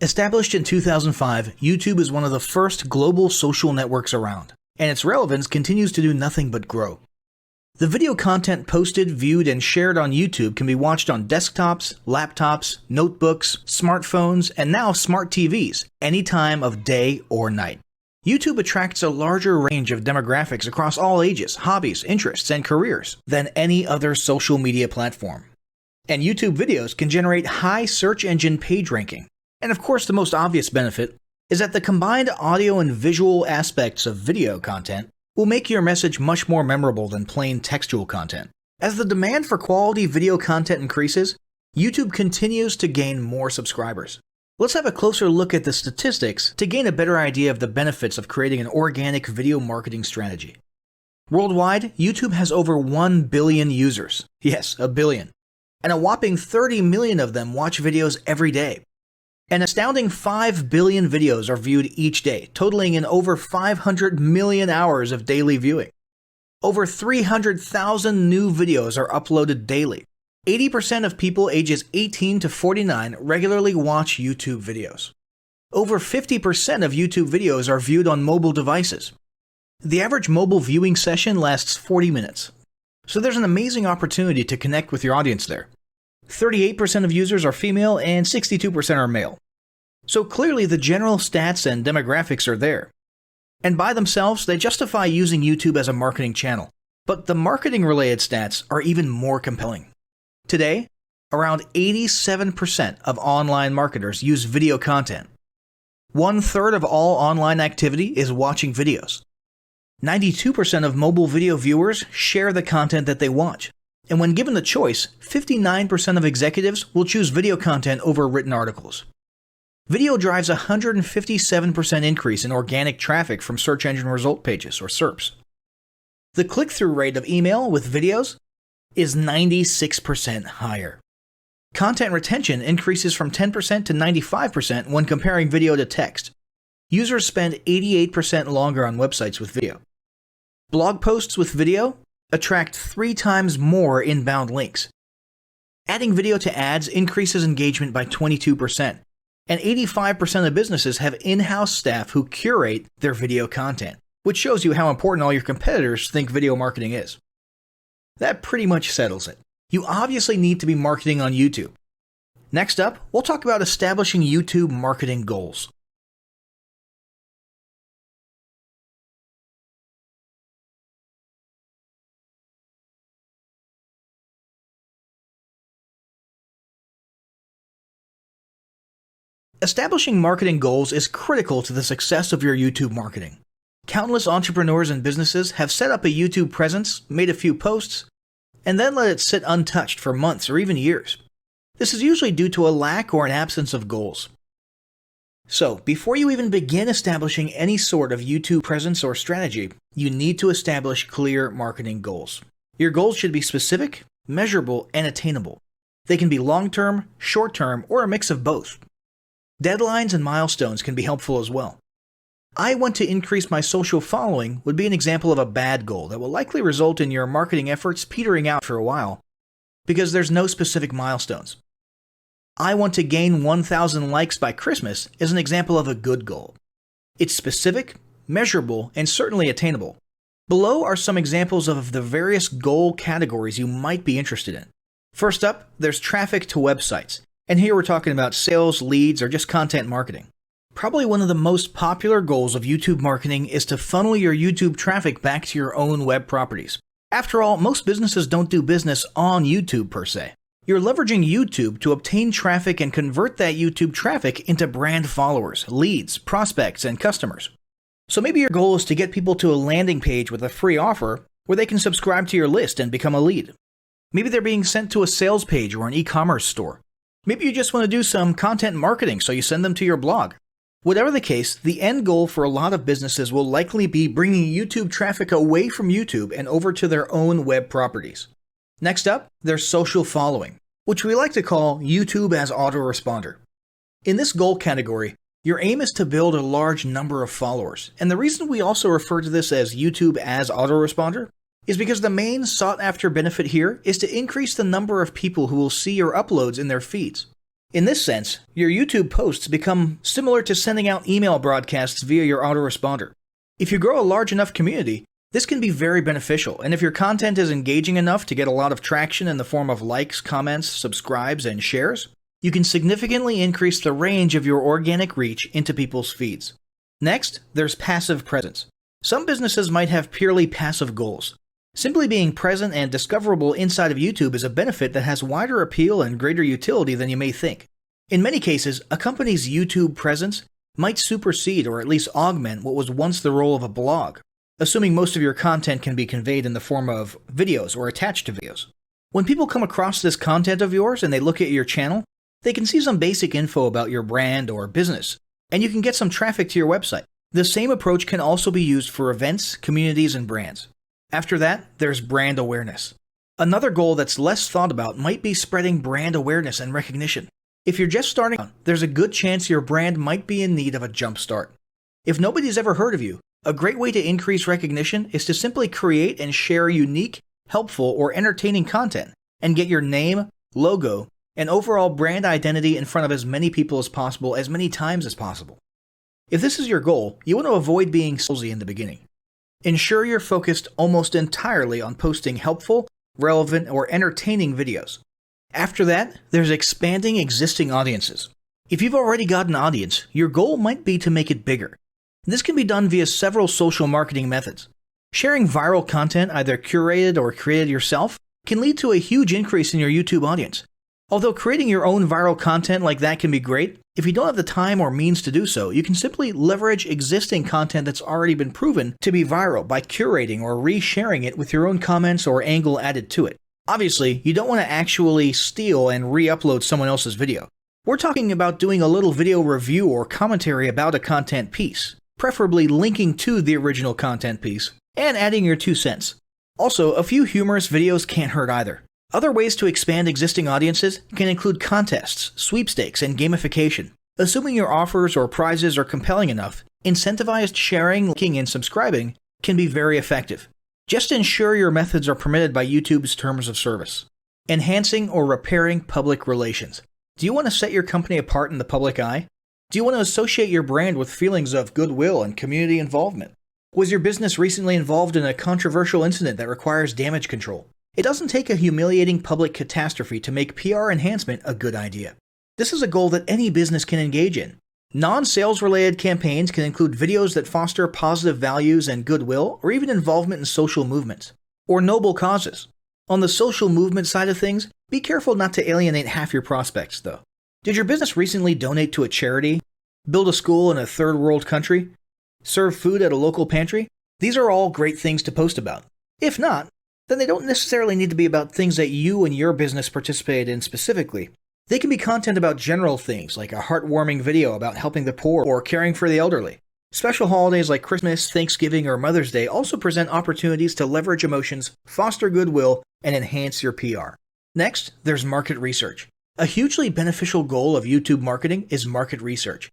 Established in 2005, YouTube is one of the first global social networks around, and its relevance continues to do nothing but grow. The video content posted, viewed, and shared on YouTube can be watched on desktops, laptops, notebooks, smartphones, and now smart TVs, any time of day or night. YouTube attracts a larger range of demographics across all ages, hobbies, interests, and careers than any other social media platform. And YouTube videos can generate high search engine page ranking. And of course, the most obvious benefit is that the combined audio and visual aspects of video content will make your message much more memorable than plain textual content. As the demand for quality video content increases, YouTube continues to gain more subscribers. Let's have a closer look at the statistics to gain a better idea of the benefits of creating an organic video marketing strategy. Worldwide, YouTube has over 1 billion users. Yes, a billion. And a whopping 30 million of them watch videos every day. An astounding 5 billion videos are viewed each day, totaling in over 500 million hours of daily viewing. Over 300,000 new videos are uploaded daily. 80% of people ages 18 to 49 regularly watch YouTube videos. Over 50% of YouTube videos are viewed on mobile devices. The average mobile viewing session lasts 40 minutes. So there's an amazing opportunity to connect with your audience there. 38% of users are female and 62% are male. So clearly the general stats and demographics are there. And by themselves, they justify using YouTube as a marketing channel. But the marketing-related stats are even more compelling. Today, around 87% of online marketers use video content. 1/3 of all online activity is watching videos. 92% of mobile video viewers share the content that they watch. And when given the choice, 59% of executives will choose video content over written articles. Video drives a 157% increase in organic traffic from search engine result pages, or SERPs. The click-through rate of email with videos is 96% higher. Content retention increases from 10% to 95% when comparing video to text. Users spend 88% longer on websites with video. Blog posts with video attract 3 times more inbound links. Adding video to ads increases engagement by 22%, and 85% of businesses have in-house staff who curate their video content, which shows you how important all your competitors think video marketing is. That pretty much settles it. You obviously need to be marketing on YouTube. Next up, we'll talk about establishing YouTube marketing goals. Establishing marketing goals is critical to the success of your YouTube marketing. Countless entrepreneurs and businesses have set up a YouTube presence, made a few posts, and then let it sit untouched for months or even years. This is usually due to a lack or an absence of goals. So, before you even begin establishing any sort of YouTube presence or strategy, you need to establish clear marketing goals. Your goals should be specific, measurable, and attainable. They can be long-term, short-term, or a mix of both. Deadlines and milestones can be helpful as well. I want to increase my social following would be an example of a bad goal that will likely result in your marketing efforts petering out for a while because there's no specific milestones. I want to gain 1,000 likes by Christmas is an example of a good goal. It's specific, measurable, and certainly attainable. Below are some examples of the various goal categories you might be interested in. First up, there's traffic to websites. And here we're talking about sales, leads, or just content marketing. Probably one of the most popular goals of YouTube marketing is to funnel your YouTube traffic back to your own web properties. After all, most businesses don't do business on YouTube per se. You're leveraging YouTube to obtain traffic and convert that YouTube traffic into brand followers, leads, prospects, and customers. So maybe your goal is to get people to a landing page with a free offer where they can subscribe to your list and become a lead. Maybe they're being sent to a sales page or an e-commerce store. Maybe you just want to do some content marketing, so you send them to your blog. Whatever the case, the end goal for a lot of businesses will likely be bringing YouTube traffic away from YouTube and over to their own web properties. Next up, there's social following, which we like to call YouTube as autoresponder. In this goal category, your aim is to build a large number of followers, and the reason we also refer to this as YouTube as autoresponder is because the main sought-after benefit here is to increase the number of people who will see your uploads in their feeds. In this sense, your YouTube posts become similar to sending out email broadcasts via your autoresponder. If you grow a large enough community, this can be very beneficial, and if your content is engaging enough to get a lot of traction in the form of likes, comments, subscribes, and shares, you can significantly increase the range of your organic reach into people's feeds. Next, there's passive presence. Some businesses might have purely passive goals. Simply being present and discoverable inside of YouTube is a benefit that has wider appeal and greater utility than you may think. In many cases, a company's YouTube presence might supersede or at least augment what was once the role of a blog, assuming most of your content can be conveyed in the form of videos or attached to videos. When people come across this content of yours and they look at your channel, they can see some basic info about your brand or business, and you can get some traffic to your website. The same approach can also be used for events, communities, and brands. After that, there's brand awareness. Another goal that's less thought about might be spreading brand awareness and recognition. If you're just starting out, there's a good chance your brand might be in need of a jump start. If nobody's ever heard of you, a great way to increase recognition is to simply create and share unique, helpful, or entertaining content and get your name, logo, and overall brand identity in front of as many people as possible as many times as possible. If this is your goal, you want to avoid being salesy in the beginning. Ensure you're focused almost entirely on posting helpful, relevant, or entertaining videos. After that, there's expanding existing audiences. If you've already got an audience, your goal might be to make it bigger. This can be done via several social marketing methods. Sharing viral content, either curated or created yourself, can lead to a huge increase in your YouTube audience. Although creating your own viral content like that can be great, if you don't have the time or means to do so, you can simply leverage existing content that's already been proven to be viral by curating or resharing it with your own comments or angle added to it. Obviously, you don't want to actually steal and re-upload someone else's video. We're talking about doing a little video review or commentary about a content piece, preferably linking to the original content piece, and adding your 2 cents. Also, a few humorous videos can't hurt either. Other ways to expand existing audiences can include contests, sweepstakes, and gamification. Assuming your offers or prizes are compelling enough, incentivized sharing, liking, and subscribing can be very effective. Just ensure your methods are permitted by YouTube's terms of service. Enhancing or repairing public relations. Do you want to set your company apart in the public eye? Do you want to associate your brand with feelings of goodwill and community involvement? Was your business recently involved in a controversial incident that requires damage control? It doesn't take a humiliating public catastrophe to make PR enhancement a good idea. This is a goal that any business can engage in. Non-sales related campaigns can include videos that foster positive values and goodwill, or even involvement in social movements, or noble causes. On the social movement side of things, be careful not to alienate half your prospects, though. Did your business recently donate to a charity? Build a school in a third world country? Serve food at a local pantry? These are all great things to post about. If not, then they don't necessarily need to be about things that you and your business participate in specifically. They can be content about general things, like a heartwarming video about helping the poor or caring for the elderly. Special holidays like Christmas, Thanksgiving, or Mother's Day also present opportunities to leverage emotions, foster goodwill, and enhance your PR. Next, there's market research. A hugely beneficial goal of YouTube marketing is market research.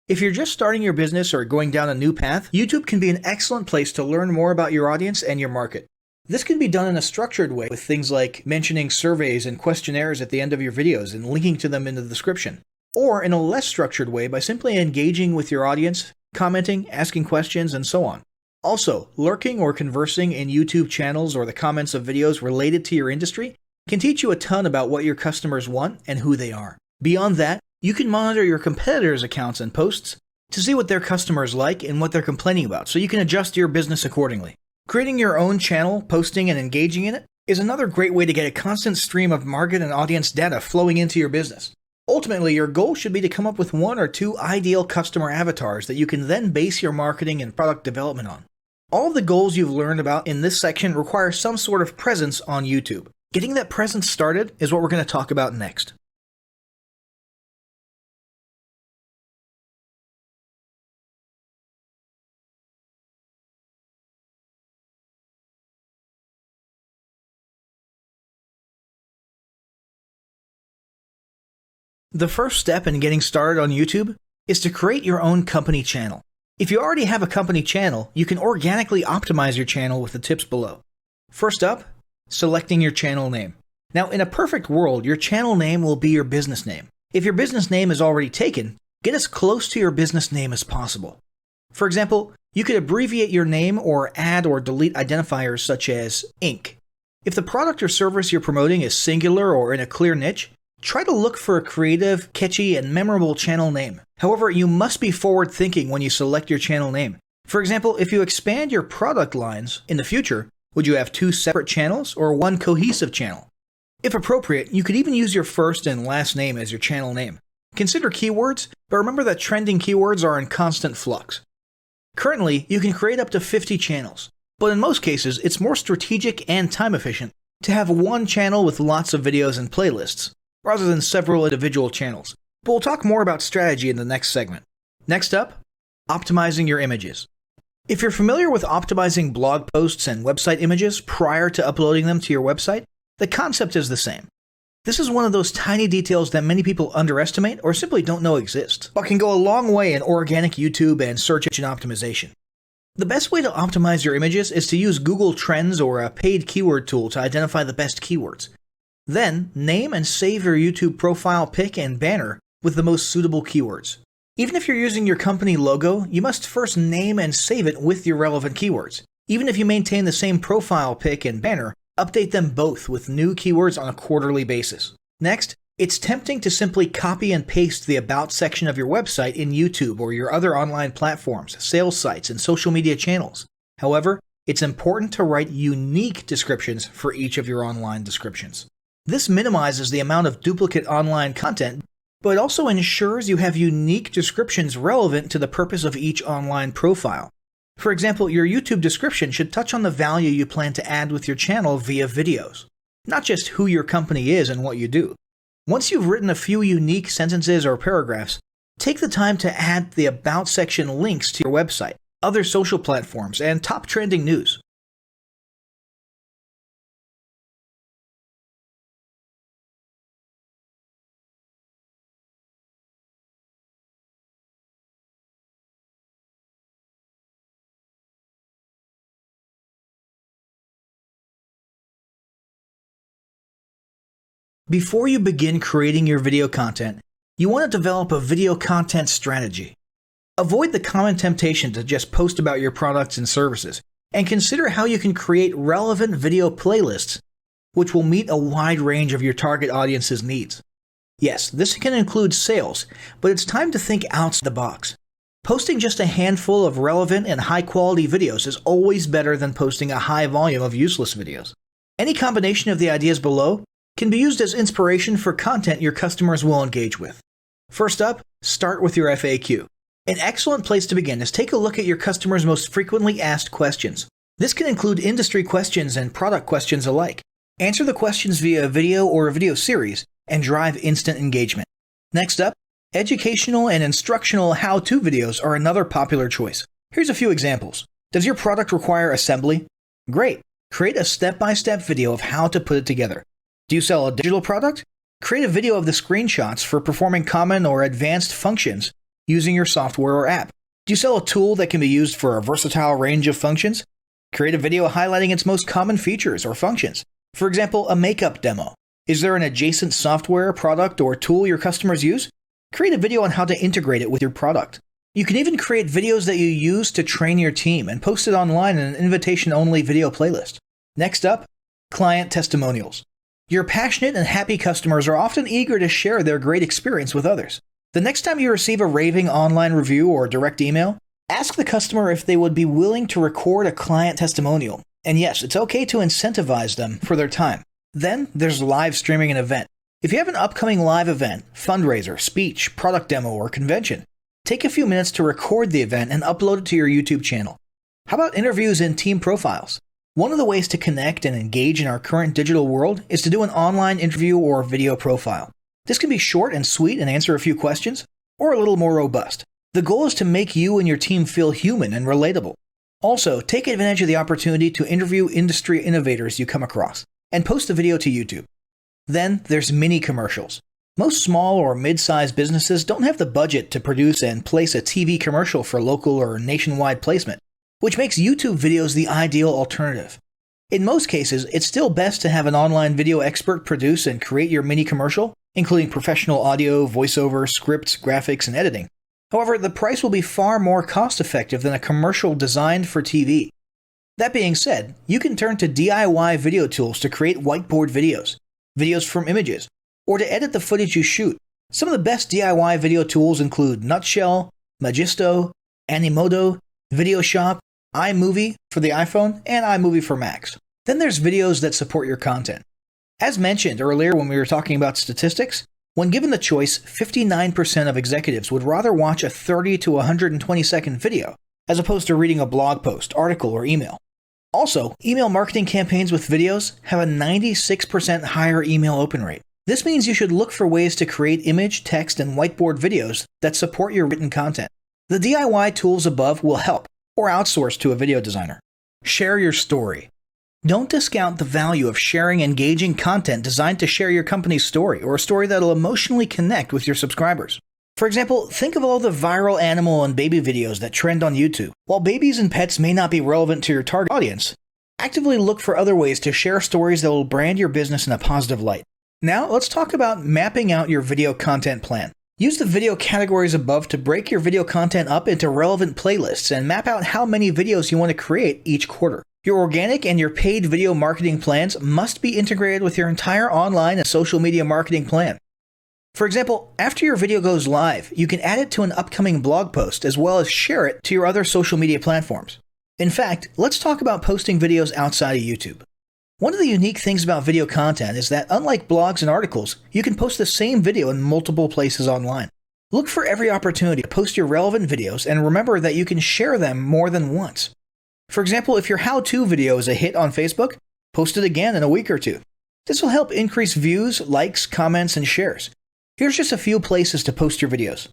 If you're just starting your business or going down a new path, YouTube can be an excellent place to learn more about your audience and your market. This can be done in a structured way with things like mentioning surveys and questionnaires at the end of your videos and linking to them in the description, or in a less structured way by simply engaging with your audience, commenting, asking questions, and so on. Also, lurking or conversing in YouTube channels or the comments of videos related to your industry can teach you a ton about what your customers want and who they are. Beyond that, you can monitor your competitors' accounts and posts to see what their customers like and what they're complaining about, so you can adjust your business accordingly. Creating your own channel, posting, and engaging in it is another great way to get a constant stream of market and audience data flowing into your business. Ultimately, your goal should be to come up with 1 or 2 ideal customer avatars that you can then base your marketing and product development on. All of the goals you've learned about in this section require some sort of presence on YouTube. Getting that presence started is what we're going to talk about next. The first step in getting started on YouTube is to create your own company channel. If you already have a company channel, you can organically optimize your channel with the tips below. First up, selecting your channel name. Now, in a perfect world, your channel name will be your business name. If your business name is already taken, get as close to your business name as possible. For example, you could abbreviate your name or add or delete identifiers such as Inc. If the product or service you're promoting is singular or in a clear niche, try to look for a creative, catchy, and memorable channel name. However, you must be forward-thinking when you select your channel name. For example, if you expand your product lines in the future, would you have 2 separate channels or 1 cohesive channel? If appropriate, you could even use your first and last name as your channel name. Consider keywords, but remember that trending keywords are in constant flux. Currently, you can create up to 50 channels, but in most cases, it's more strategic and time efficient to have 1 channel with lots of videos and playlists, rather than several individual channels. But we'll talk more about strategy in the next segment. Next up, optimizing your images. If you're familiar with optimizing blog posts and website images prior to uploading them to your website, the concept is the same. This is one of those tiny details that many people underestimate or simply don't know exist, but can go a long way in organic YouTube and search engine optimization. The best way to optimize your images is to use Google Trends or a paid keyword tool to identify the best keywords. Then, name and save your YouTube profile pic and banner with the most suitable keywords. Even if you're using your company logo, you must first name and save it with your relevant keywords. Even if you maintain the same profile pic and banner, update them both with new keywords on a quarterly basis. Next, it's tempting to simply copy and paste the About section of your website in YouTube or your other online platforms, sales sites, and social media channels. However, it's important to write unique descriptions for each of your online descriptions. This minimizes the amount of duplicate online content, but it also ensures you have unique descriptions relevant to the purpose of each online profile. For example, your YouTube description should touch on the value you plan to add with your channel via videos, not just who your company is and what you do. Once you've written a few unique sentences or paragraphs, take the time to add the About section links to your website, other social platforms, and top trending news. Before you begin creating your video content, you want to develop a video content strategy. Avoid the common temptation to just post about your products and services, and consider how you can create relevant video playlists which will meet a wide range of your target audience's needs. Yes, this can include sales, but it's time to think outside the box. Posting just a handful of relevant and high-quality videos is always better than posting a high volume of useless videos. Any combination of the ideas below can be used as inspiration for content your customers will engage with. First up, start with your FAQ. An excellent place to begin is take a look at your customers' most frequently asked questions. This can include industry questions and product questions alike. Answer the questions via a video or a video series and drive instant engagement. Next up, educational and instructional how-to videos are another popular choice. Here's a few examples. Does your product require assembly? Great. Create a step-by-step video of how to put it together. Do you sell a digital product? Create a video of the screenshots for performing common or advanced functions using your software or app. Do you sell a tool that can be used for a versatile range of functions? Create a video highlighting its most common features or functions. For example, a makeup demo. Is there an adjacent software, product, or tool your customers use? Create a video on how to integrate it with your product. You can even create videos that you use to train your team and post it online in an invitation-only video playlist. Next up, client testimonials. Your passionate and happy customers are often eager to share their great experience with others. The next time you receive a raving online review or direct email, ask the customer if they would be willing to record a client testimonial. And yes, it's okay to incentivize them for their time. Then there's live streaming an event. If you have an upcoming live event, fundraiser, speech, product demo, or convention, take a few minutes to record the event and upload it to your YouTube channel. How about interviews and team profiles? One of the ways to connect and engage in our current digital world is to do an online interview or video profile. This can be short and sweet and answer a few questions, or a little more robust. The goal is to make you and your team feel human and relatable. Also, take advantage of the opportunity to interview industry innovators you come across, and post the video to YouTube. Then there's mini commercials. Most small or mid-sized businesses don't have the budget to produce and place a TV commercial for local or nationwide placement, which makes YouTube videos the ideal alternative. In most cases, it's still best to have an online video expert produce and create your mini commercial, including professional audio, voiceover, scripts, graphics, and editing. However, the price will be far more cost-effective than a commercial designed for TV. That being said, you can turn to DIY video tools to create whiteboard videos, videos from images, or to edit the footage you shoot. Some of the best DIY video tools include Nutshell, Magisto, Animoto, VideoShop, iMovie for the iPhone, and iMovie for Macs. Then there's videos that support your content. As mentioned earlier when we were talking about statistics, when given the choice, 59% of executives would rather watch a 30 to 120 second video as opposed to reading a blog post, article, or email. Also, email marketing campaigns with videos have a 96% higher email open rate. This means you should look for ways to create image, text, and whiteboard videos that support your written content. The DIY tools above will help, or outsource to a video designer. Share your story. Don't discount the value of sharing engaging content designed to share your company's story or a story that'll emotionally connect with your subscribers. For example, think of all the viral animal and baby videos that trend on YouTube. While babies and pets may not be relevant to your target audience, actively look for other ways to share stories that will brand your business in a positive light. Now, let's talk about mapping out your video content plan. Use the video categories above to break your video content up into relevant playlists and map out how many videos you want to create each quarter. Your organic and your paid video marketing plans must be integrated with your entire online and social media marketing plan. For example, after your video goes live, you can add it to an upcoming blog post as well as share it to your other social media platforms. In fact, let's talk about posting videos outside of YouTube. One of the unique things about video content is that unlike blogs and articles, you can post the same video in multiple places online. Look for every opportunity to post your relevant videos and remember that you can share them more than once. For example, if your how-to video is a hit on Facebook, post it again in a week or two. This will help increase views, likes, comments, and shares. Here's just a few places to post your videos: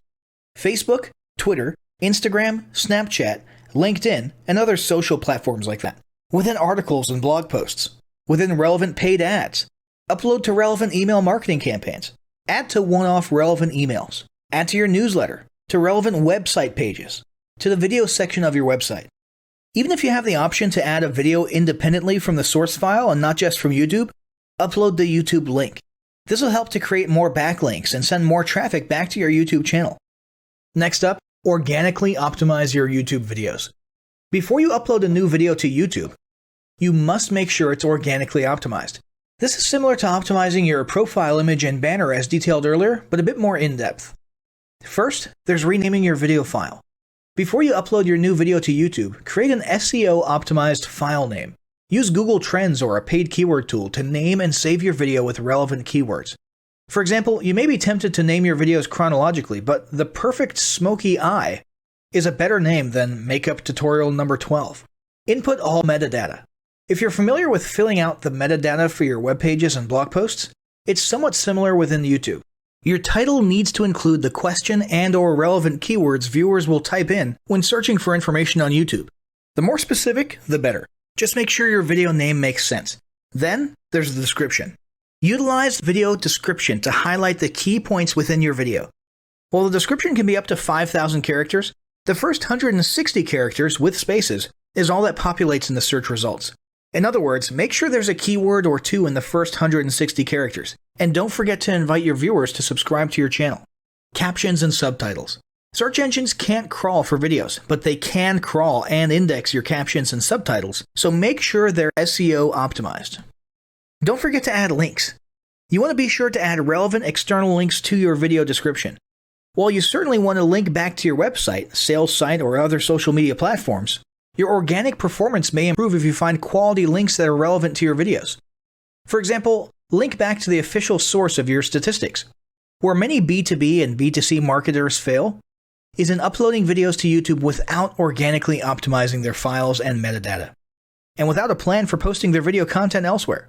Facebook, Twitter, Instagram, Snapchat, LinkedIn, and other social platforms like that. Within articles and blog posts. Within relevant paid ads. Upload to relevant email marketing campaigns. Add to one-off relevant emails. Add to your newsletter. To relevant website pages. To the video section of your website. Even if you have the option to add a video independently from the source file and not just from YouTube, upload the YouTube link. This will help to create more backlinks and send more traffic back to your YouTube channel. Next up, organically optimize your YouTube videos. Before you upload a new video to YouTube, you must make sure it's organically optimized. This is similar to optimizing your profile image and banner as detailed earlier, but a bit more in-depth. First, there's renaming your video file. Before you upload your new video to YouTube, create an SEO-optimized file name. Use Google Trends or a paid keyword tool to name and save your video with relevant keywords. For example, you may be tempted to name your videos chronologically, but the perfect smoky eye is a better name than makeup tutorial number 12. Input all metadata. If you're familiar with filling out the metadata for your web pages and blog posts, it's somewhat similar within YouTube. Your title needs to include the question and/or relevant keywords viewers will type in when searching for information on YouTube. The more specific, the better. Just make sure your video name makes sense. Then, there's the description. Utilize video description to highlight the key points within your video. While the description can be up to 5,000 characters, the first 160 characters with spaces is all that populates in the search results. In other words, make sure there's a keyword or two in the first 160 characters. And don't forget to invite your viewers to subscribe to your channel. Captions and subtitles. Search engines can't crawl for videos, but they can crawl and index your captions and subtitles, so make sure they're SEO optimized. Don't forget to add links. You want to be sure to add relevant external links to your video description. While you certainly want to link back to your website, sales site, or other social media platforms, your organic performance may improve if you find quality links that are relevant to your videos. For example, link back to the official source of your statistics. Where many B2B and B2C marketers fail is in uploading videos to YouTube without organically optimizing their files and metadata, and without a plan for posting their video content elsewhere.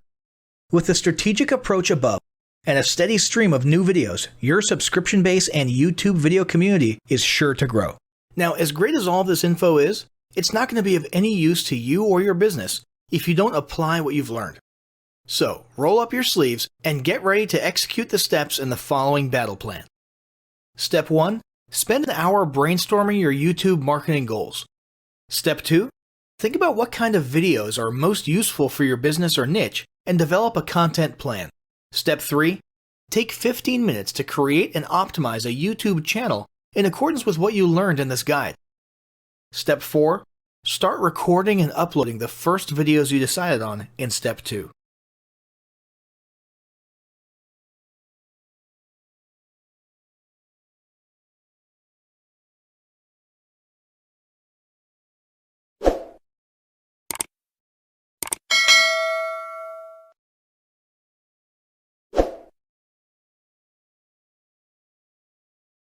With the strategic approach above and a steady stream of new videos, your subscription base and YouTube video community is sure to grow. Now, as great as all this info is, it's not going to be of any use to you or your business if you don't apply what you've learned. So, roll up your sleeves and get ready to execute the steps in the following battle plan. Step 1. Spend an hour brainstorming your YouTube marketing goals. Step 2. Think about what kind of videos are most useful for your business or niche and develop a content plan. Step 3. Take 15 minutes to create and optimize a YouTube channel in accordance with what you learned in this guide. Step 4. Start recording and uploading the first videos you decided on in Step 2.